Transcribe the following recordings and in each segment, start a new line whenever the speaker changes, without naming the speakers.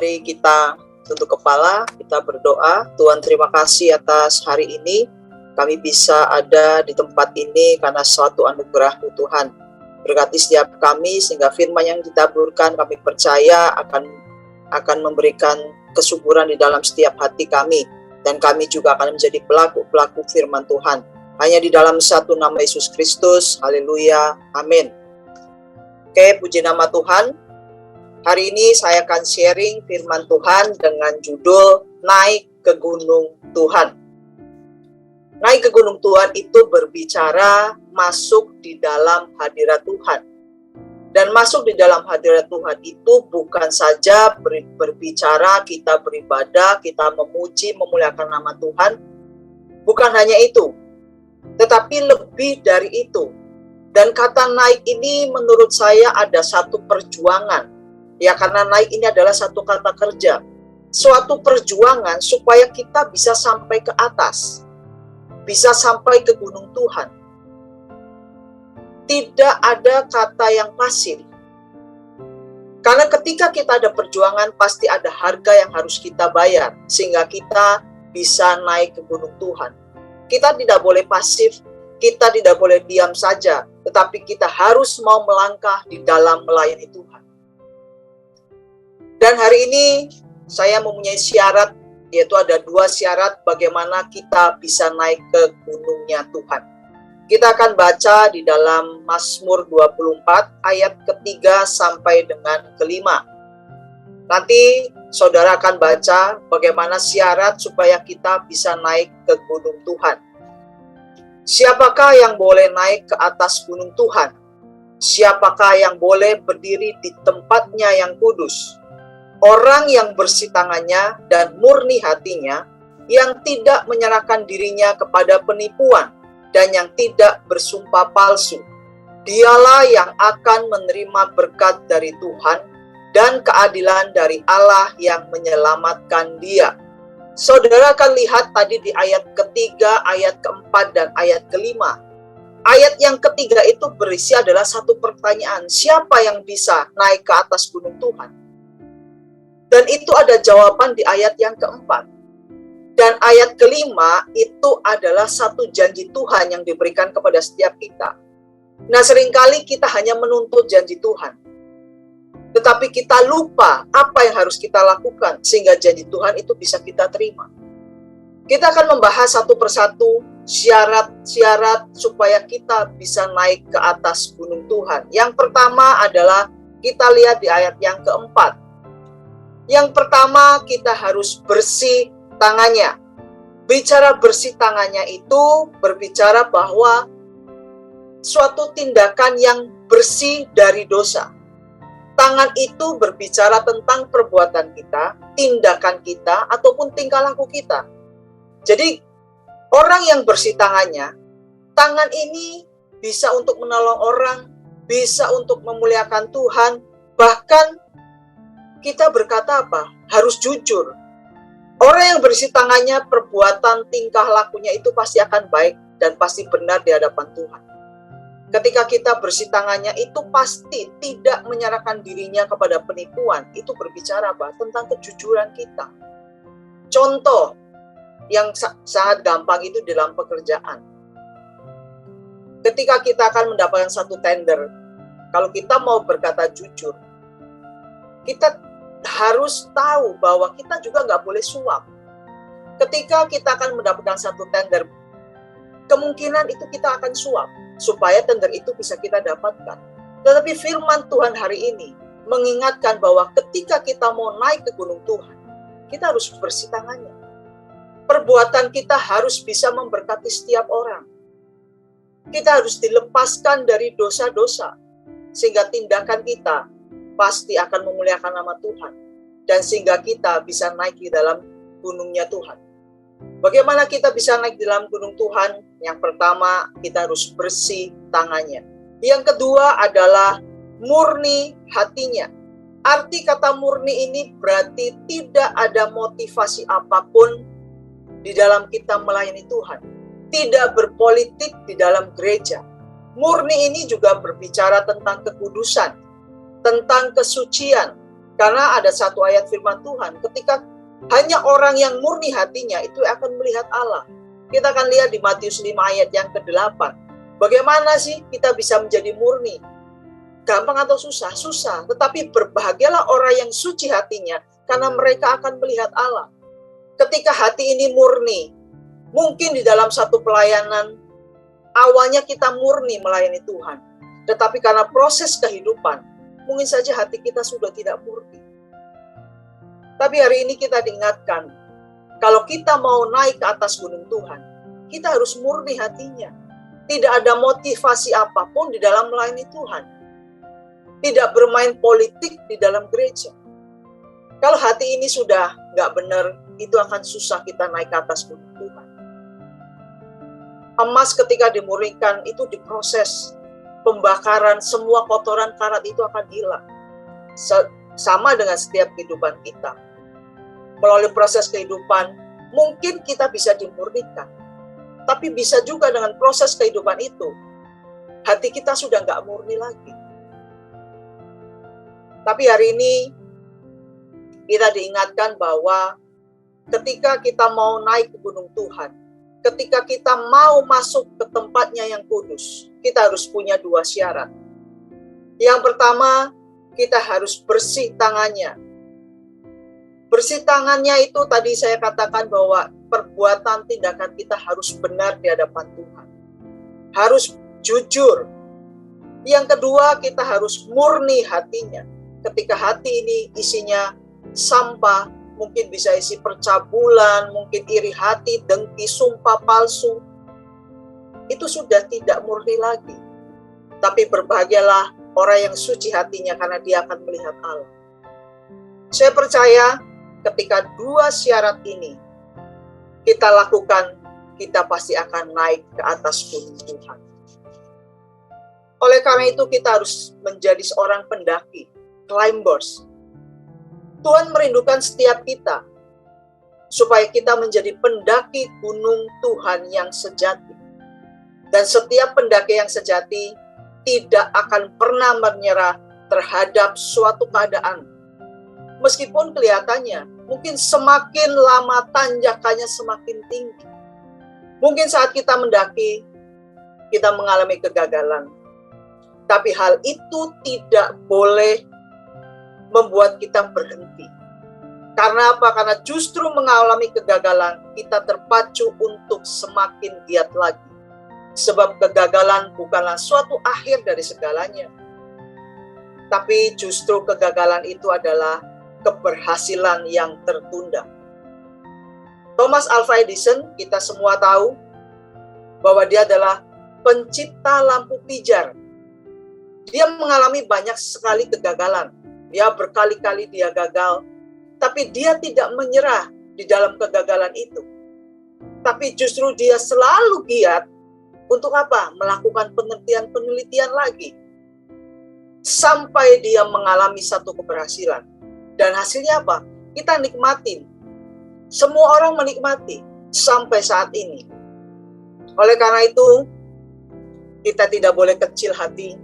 Mari kita tunduk kepala, kita berdoa. Tuhan, terima kasih atas hari ini. Kami bisa ada di tempat ini karena suatu anugerah-Mu Tuhan. Berkati setiap kami sehingga firman yang ditaburkan kami percaya akan memberikan kesuburan di dalam setiap hati kami. Dan kami juga akan menjadi pelaku-pelaku firman Tuhan. Hanya di dalam satu nama Yesus Kristus. Haleluya. Amin. Oke, puji nama Tuhan. Hari ini saya akan sharing firman Tuhan dengan judul Naik ke Gunung Tuhan. Naik ke Gunung Tuhan itu berbicara masuk di dalam hadirat Tuhan. Dan masuk di dalam hadirat Tuhan itu bukan saja berbicara kita beribadah, kita memuji, memuliakan nama Tuhan. Bukan hanya itu, tetapi lebih dari itu. Dan kata naik ini menurut saya ada satu perjuangan. Ya, karena naik ini adalah satu kata kerja. Suatu perjuangan supaya kita bisa sampai ke atas. Bisa sampai ke gunung Tuhan. Tidak ada kata yang pasif. Karena ketika kita ada perjuangan, pasti ada harga yang harus kita bayar. Sehingga kita bisa naik ke gunung Tuhan. Kita tidak boleh pasif, kita tidak boleh diam saja. Tetapi kita harus mau melangkah di dalam melayani Tuhan. Dan hari ini saya mempunyai syarat, yaitu ada 2 syarat bagaimana kita bisa naik ke gunungnya Tuhan. Kita akan baca di dalam Mazmur 24 ayat ketiga sampai dengan kelima. Nanti saudara akan baca bagaimana syarat supaya kita bisa naik ke gunung Tuhan. Siapakah yang boleh naik ke atas gunung Tuhan? Siapakah yang boleh berdiri di tempatnya yang kudus? Orang yang bersih tangannya dan murni hatinya, yang tidak menyerahkan dirinya kepada penipuan, dan yang tidak bersumpah palsu. Dialah yang akan menerima berkat dari Tuhan, dan keadilan dari Allah yang menyelamatkan dia. Saudara akan lihat tadi di ayat ketiga, ayat keempat, dan ayat kelima. Ayat yang ketiga itu berisi adalah satu pertanyaan, siapa yang bisa naik ke atas gunung Tuhan? Dan itu ada jawaban di ayat yang keempat. Dan ayat kelima itu adalah satu janji Tuhan yang diberikan kepada setiap kita. Nah, seringkali kita hanya menuntut janji Tuhan. Tetapi kita lupa apa yang harus kita lakukan sehingga janji Tuhan itu bisa kita terima. Kita akan membahas satu persatu syarat-syarat supaya kita bisa naik ke atas gunung Tuhan. Yang pertama adalah kita lihat di ayat yang keempat. Yang pertama, kita harus bersih tangannya. Bicara bersih tangannya itu berbicara bahwa suatu tindakan yang bersih dari dosa. Tangan itu berbicara tentang perbuatan kita, tindakan kita, ataupun tingkah laku kita. Jadi, orang yang bersih tangannya, tangan ini bisa untuk menolong orang, bisa untuk memuliakan Tuhan, bahkan kita berkata apa? Harus jujur. Orang yang bersih tangannya, perbuatan tingkah lakunya itu pasti akan baik dan pasti benar di hadapan Tuhan. Ketika kita bersih tangannya itu pasti tidak menyerahkan dirinya kepada penipuan. Itu berbicara apa? Tentang kejujuran kita. Contoh yang sangat gampang itu dalam pekerjaan. Ketika kita akan mendapatkan satu tender, kalau kita mau berkata jujur, kita harus tahu bahwa kita juga nggak boleh suap. Ketika kita akan mendapatkan satu tender, kemungkinan itu kita akan suap, supaya tender itu bisa kita dapatkan. Tetapi firman Tuhan hari ini mengingatkan bahwa ketika kita mau naik ke gunung Tuhan, kita harus bersih tangannya. Perbuatan kita harus bisa memberkati setiap orang. Kita harus dilepaskan dari dosa-dosa, sehingga tindakan kita pasti akan memuliakan nama Tuhan. Dan sehingga kita bisa naik di dalam gunungnya Tuhan. Bagaimana kita bisa naik di dalam gunung Tuhan? Yang pertama, kita harus bersih tangannya. Yang kedua adalah murni hatinya. Arti kata murni ini berarti tidak ada motivasi apapun di dalam kita melayani Tuhan. Tidak berpolitik di dalam gereja. Murni ini juga berbicara tentang kekudusan, tentang kesucian, Karena ada satu ayat firman Tuhan, ketika hanya orang yang murni hatinya itu akan melihat Allah. Kita akan lihat di Matius 5 ayat yang ke-8. Bagaimana sih kita bisa menjadi murni? Gampang atau susah? Susah. Tetapi berbahagialah orang yang suci hatinya, karena mereka akan melihat Allah. Ketika hati ini murni, mungkin di dalam satu pelayanan, awalnya kita murni melayani Tuhan. Tetapi karena proses kehidupan, mungkin saja hati kita sudah tidak murni. Tapi hari ini kita diingatkan, kalau kita mau naik ke atas gunung Tuhan, kita harus murni hatinya. Tidak ada motivasi apapun di dalam melayani Tuhan. Tidak bermain politik di dalam gereja. Kalau hati ini sudah nggak benar, itu akan susah kita naik ke atas gunung Tuhan. Emas ketika dimurnikan itu diproses. Pembakaran, semua kotoran karat itu akan hilang. Sama dengan setiap kehidupan kita. Melalui proses kehidupan, mungkin kita bisa dimurnikan. Tapi bisa juga dengan proses kehidupan itu, hati kita sudah nggak murni lagi. Tapi hari ini, kita diingatkan bahwa ketika kita mau naik ke gunung Tuhan, ketika kita mau masuk ke tempatnya yang kudus, kita harus punya dua syarat. Yang pertama, kita harus bersih tangannya. Bersih tangannya itu tadi saya katakan bahwa perbuatan tindakan kita harus benar di hadapan Tuhan. Harus jujur. Yang kedua, kita harus murni hatinya. Ketika hati ini isinya sampah, mungkin bisa isi percabulan, mungkin iri hati, dengki, sumpah palsu, itu sudah tidak murni lagi. Tapi berbahagialah orang yang suci hatinya, karena dia akan melihat Allah. Saya percaya ketika dua syarat ini kita lakukan, kita pasti akan naik ke atas gunung Tuhan. Oleh karena itu kita harus menjadi seorang pendaki, climbers. Tuhan merindukan setiap kita supaya kita menjadi pendaki gunung Tuhan yang sejati. Dan setiap pendaki yang sejati tidak akan pernah menyerah terhadap suatu keadaan. Meskipun kelihatannya mungkin semakin lama tanjakannya semakin tinggi. Mungkin saat kita mendaki, kita mengalami kegagalan. Tapi hal itu tidak boleh membuat kita berhenti. Karena apa? Karena justru mengalami kegagalan, kita terpacu untuk semakin giat lagi. Sebab kegagalan bukanlah suatu akhir dari segalanya. Tapi justru kegagalan itu adalah keberhasilan yang tertunda. Thomas Alva Edison, kita semua tahu bahwa dia adalah pencipta lampu pijar. Dia mengalami banyak sekali kegagalan. Ya, berkali-kali dia gagal, tapi dia tidak menyerah di dalam kegagalan itu. Tapi justru dia selalu giat untuk apa? Melakukan penelitian lagi. Sampai dia mengalami satu keberhasilan. Dan hasilnya apa? Kita nikmatin. Semua orang menikmati sampai saat ini. Oleh karena itu, kita tidak boleh kecil hati,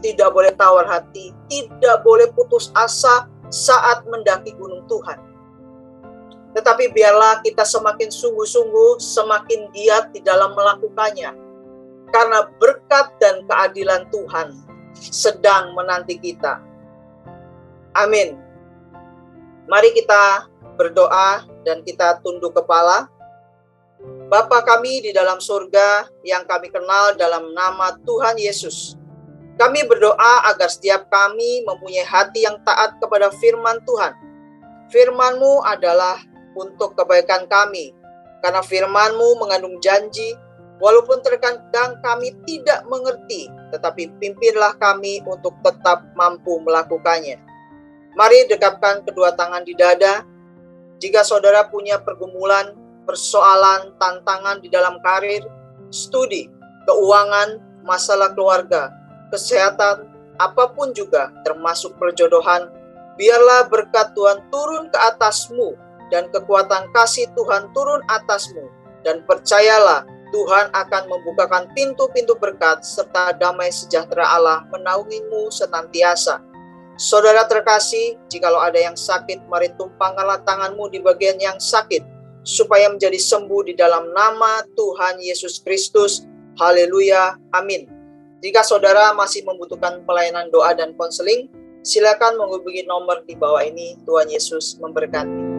tidak boleh tawar hati, tidak boleh putus asa saat mendaki gunung Tuhan. Tetapi biarlah kita semakin sungguh-sungguh, semakin giat di dalam melakukannya. Karena berkat dan keadilan Tuhan sedang menanti kita. Amin. Mari kita berdoa dan kita tunduk kepala. Bapa kami di dalam surga yang kami kenal dalam nama Tuhan Yesus. Kami berdoa agar setiap kami mempunyai hati yang taat kepada firman Tuhan. Firman-Mu adalah untuk kebaikan kami. Karena firman-Mu mengandung janji, walaupun terkadang kami tidak mengerti, tetapi pimpinlah kami untuk tetap mampu melakukannya. Mari dekapkan kedua tangan di dada. Jika saudara punya pergumulan, persoalan, tantangan di dalam karir, studi, keuangan, masalah keluarga, kesehatan, apapun juga, termasuk perjodohan, biarlah berkat Tuhan turun ke atasmu dan kekuatan kasih Tuhan turun atasmu. Dan percayalah, Tuhan akan membukakan pintu-pintu berkat serta damai sejahtera Allah menaungimu senantiasa. Saudara terkasih, jikalau ada yang sakit, mari tumpangkanlah tanganmu di bagian yang sakit, supaya menjadi sembuh di dalam nama Tuhan Yesus Kristus. Haleluya, amin. Jika saudara masih membutuhkan pelayanan doa dan konseling, silakan menghubungi nomor di bawah ini. Tuhan Yesus memberkati.